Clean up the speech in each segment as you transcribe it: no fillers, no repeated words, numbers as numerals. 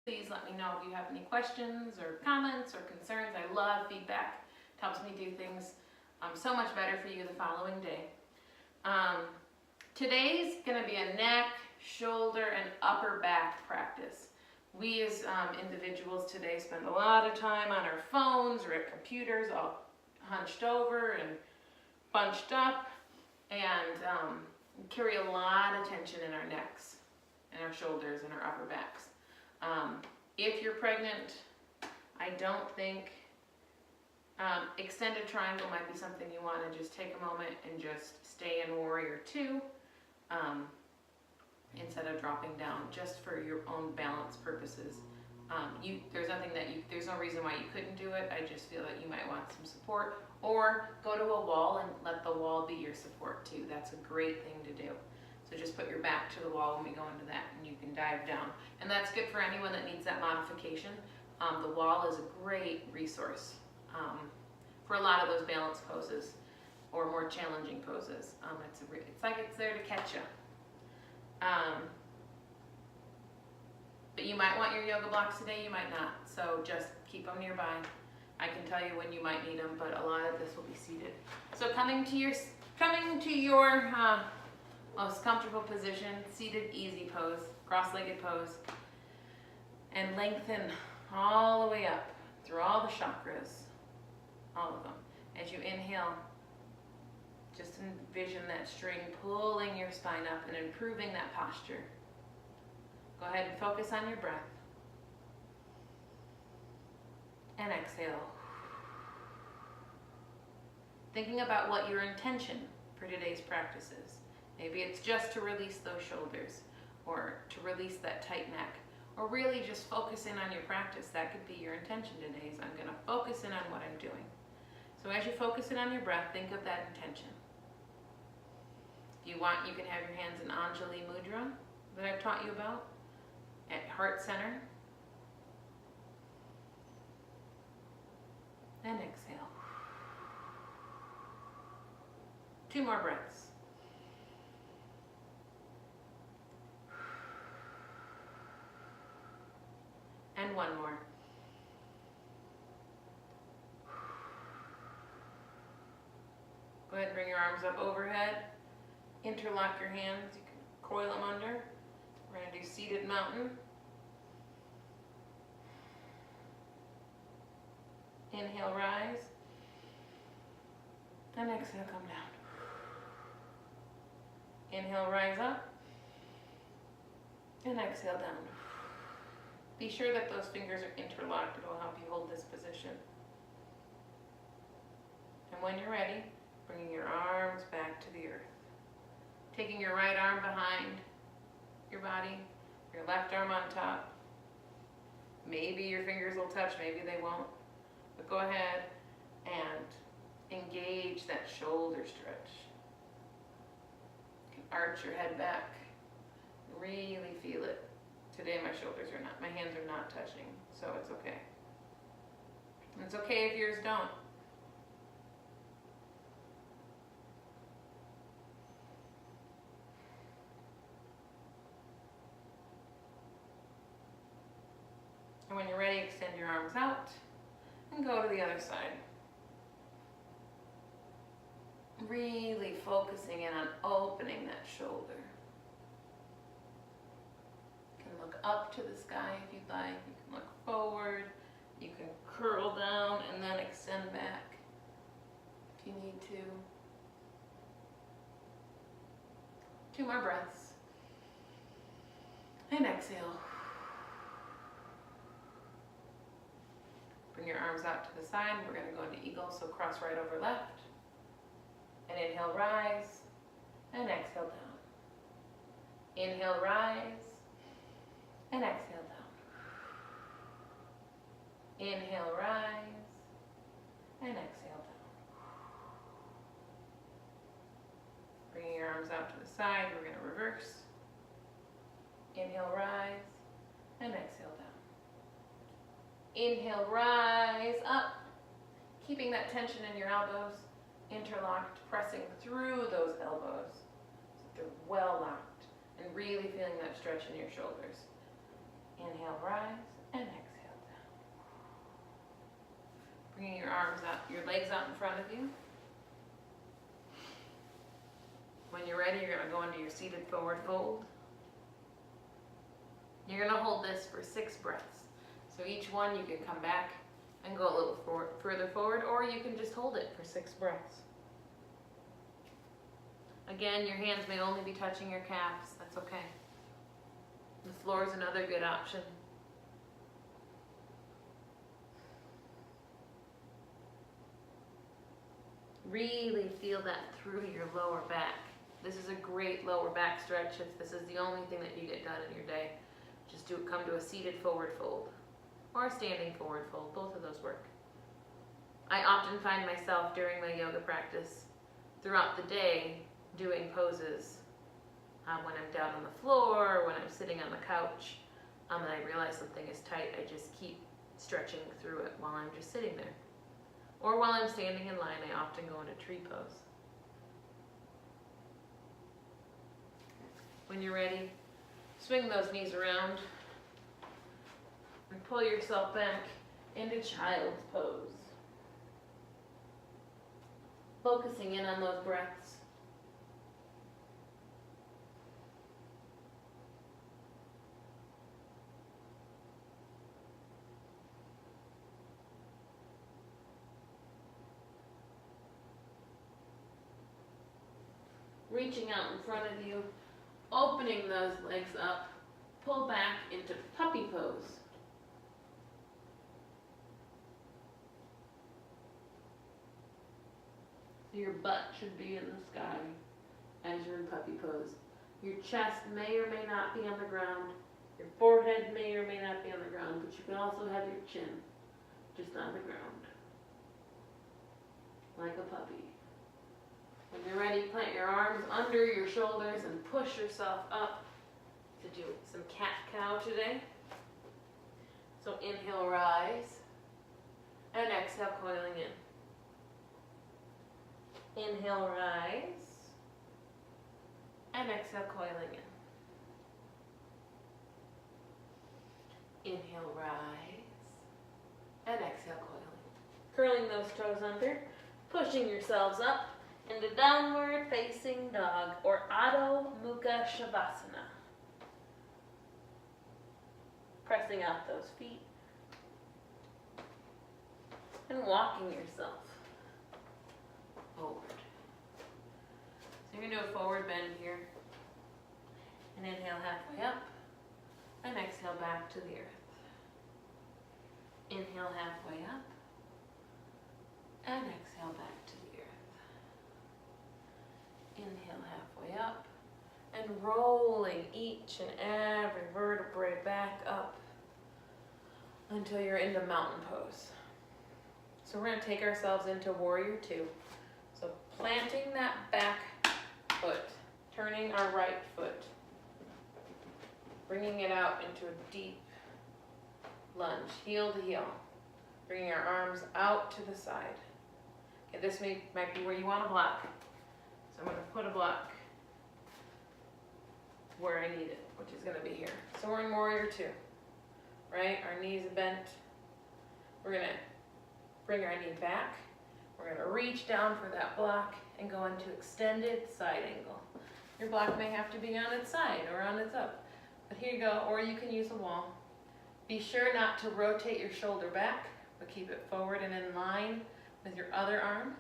Please let me know if you have any questions or comments or concerns. I love feedback. It helps me do things so much better for you the following day. Today's going to be a neck, shoulder, and upper back practice. We as individuals today spend a lot of time on our phones or at computers all hunched over and bunched up, and carry a lot of tension in our necks and our shoulders and our upper backs. If you're pregnant, I don't think extended triangle might be something you want to just take a moment and just stay in warrior two instead of dropping down, just for your own balance purposes. There's no reason why you couldn't do it. I just feel that you might want some support, or go to a wall and let the wall be your support too. That's a great thing to do. So just put your back to the wall when we go into that, and you can dive down. And that's good for anyone that needs that modification. The wall is a great resource for a lot of those balance poses or more challenging poses. It's like it's there to catch you. But you might want your yoga blocks today, you might not. So just keep them nearby. I can tell you when you might need them, but a lot of this will be seated. So coming to your most comfortable position, seated easy pose, cross-legged pose, and lengthen all the way up through all the chakras, all of them. As you inhale, just envision that string pulling your spine up and improving that posture. Go ahead and focus on your breath. And exhale. Thinking about what your intention for today's practice is. Maybe it's just to release those shoulders, or to release that tight neck, or really just focus in on your practice. That could be your intention today, is I'm going to focus in on what I'm doing. So as you focus in on your breath, think of that intention. If you want, you can have your hands in Anjali Mudra that I've taught you about at heart center. And exhale. 2 more breaths. And 1 more. Go ahead and bring your arms up overhead. Interlock your hands. You can coil them under. We're going to do seated mountain. Inhale, rise. And exhale, come down. Inhale, rise up. And exhale, down. Be sure that those fingers are interlocked. It will help you hold this position. And when you're ready, bringing your arms back to the earth. Taking your right arm behind your body, your left arm on top. Maybe your fingers will touch, maybe they won't. But go ahead and engage that shoulder stretch. You can arch your head back. Really feel it. Today my hands are not touching, so it's okay. It's okay if yours don't. And when you're ready, extend your arms out and go to the other side. Really focusing in on opening that shoulder. You can look up to the sky if you'd like. You can look forward. You can curl down and then extend back if you need to. 2 more breaths. And exhale. Bring your arms out to the side. We're going to go into eagle, so cross right over left. And inhale, rise. And exhale, down. Inhale, rise. And exhale, down. Inhale, rise. And exhale, down. Bringing your arms out to the side. We're going to reverse. Inhale, rise. And exhale, down. Inhale, rise up, keeping that tension in your elbows, interlocked, pressing through those elbows so they're well locked, and really feeling that stretch in your shoulders. Inhale, rise, your legs out in front of you. When you're ready, you're going to go into your seated forward fold. You're going to hold this for 6 breaths. So each one you can come back and go a little further forward, or you can just hold it for 6 breaths. Again, your hands may only be touching your calves. That's okay. The floor is another good option. Really feel that through your lower back. This is a great lower back stretch if this is the only thing that you get done in your day. Just come to a seated forward fold or a standing forward fold. Both of those work. I often find myself during my yoga practice throughout the day doing poses when I'm down on the floor or when I'm sitting on the couch and I realize something is tight. I just keep stretching through it while I'm just sitting there. Or while I'm standing in line, I often go into tree pose. When you're ready, swing those knees around and pull yourself back into child's pose. Focusing in on those breaths. Reaching out in front of you, opening those legs up, pull back into puppy pose. So your butt should be in the sky as you're in puppy pose. Your chest may or may not be on the ground. Your forehead may or may not be on the ground, but you can also have your chin just on the ground, like a puppy. When you're ready, plant your arms under your shoulders and push yourself up to do some cat-cow today. So inhale, rise, and exhale, coiling in. Inhale, rise, and exhale, coiling in. Inhale, rise, and exhale, coiling. Curling those toes under, pushing yourselves up into downward facing dog or Adho Mukha Shavasana. Pressing out those feet and walking yourself forward. So you're going to do a forward bend here. And inhale halfway up and exhale back to the earth. Inhale halfway up and exhale back to the earth. Inhale halfway up and rolling each and every vertebrae back up until you're into mountain pose. So we're going to take ourselves into warrior 2. So planting that back foot, turning our right foot, bringing it out into a deep lunge, heel to heel, bringing our arms out to the side. Okay, this might be where you want to block. So I'm going to put a block where I need it, which is going to be here. So we're in warrior 2, right? Our knees are bent. We're going to bring our knee back. We're going to reach down for that block and go into extended side angle. Your block may have to be on its side or on its up. But here you go, or you can use a wall. Be sure not to rotate your shoulder back, but keep it forward and in line with your other arm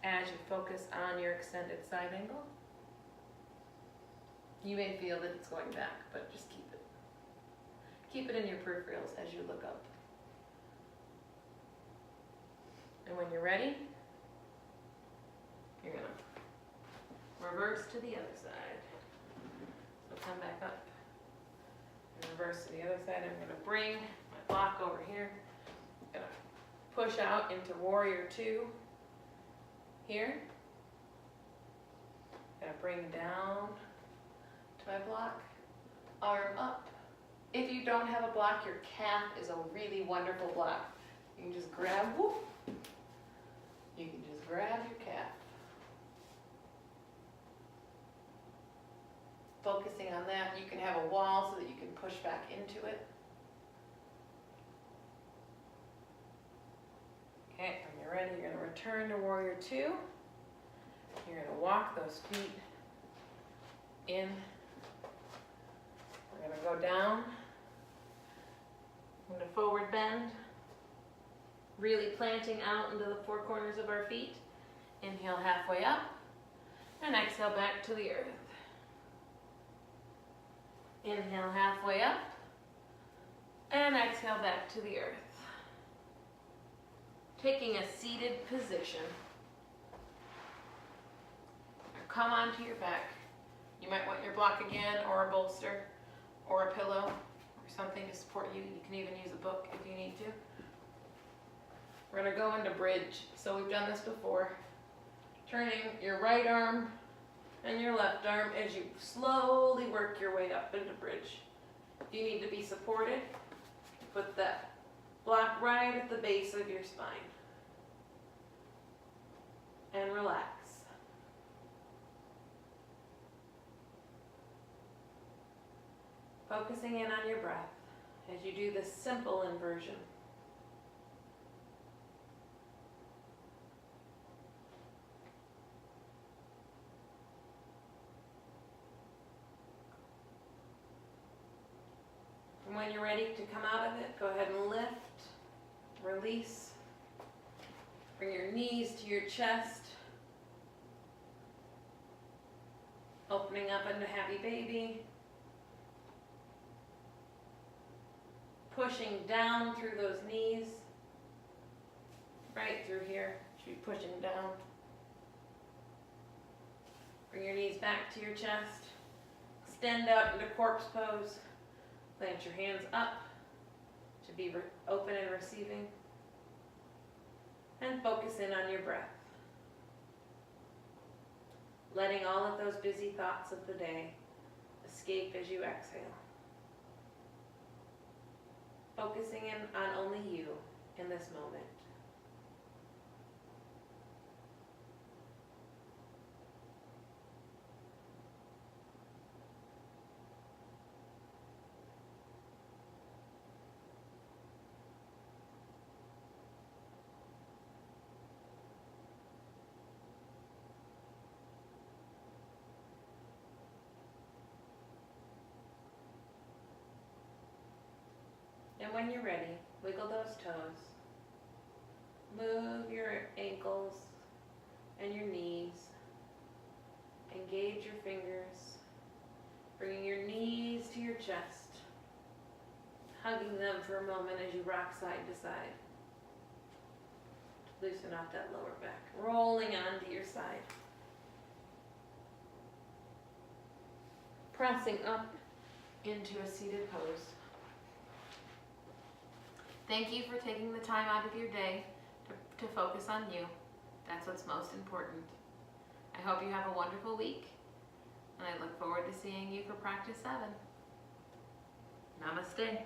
as you focus on your extended side angle. You may feel that it's going back, but just keep it. Keep it in your peripherals as you look up. And when you're ready, you're going to reverse to the other side. So come back up and reverse to the other side. I'm going to bring my block over here. I'm going to push out into warrior 2 here. I'm going to bring down to my block, arm up. If you don't have a block, your calf is a really wonderful block. You can just grab, whoop. You can just grab your calf. Focusing on that, you can have a wall so that you can push back into it. return to warrior two. You're gonna walk those feet in. We're gonna go down into forward bend, really planting out into the four corners of our feet. Inhale halfway up and exhale back to the earth. Inhale halfway up and exhale back to the earth. Taking a seated position. Now come onto your back. You might want your block again, or a bolster, or a pillow, or something to support you. You can even use a book if you need to. We're going to go into bridge. So we've done this before. Turning your right arm and your left arm as you slowly work your way up into bridge. If you need to be supported, put that block right at the base of your spine. And relax. Focusing in on your breath as you do this simple inversion. And when you're ready to come out of it, go ahead and lift, release. Bring your knees to your chest. Opening up into happy baby. Pushing down through those knees. Right through here. Should be pushing down. Bring your knees back to your chest. Extend out into corpse pose. Plant your hands up to be open and receiving. And focus in on your breath. Letting all of those busy thoughts of the day escape as you exhale. Focusing in on only you in this moment. And when you're ready, wiggle those toes. Move your ankles and your knees. Engage your fingers. Bringing your knees to your chest. Hugging them for a moment as you rock side to side. Loosen out that lower back. Rolling onto your side. Pressing up into a seated pose. Thank you for taking the time out of your day to focus on you. That's what's most important. I hope you have a wonderful week, and I look forward to seeing you for practice 7. Namaste.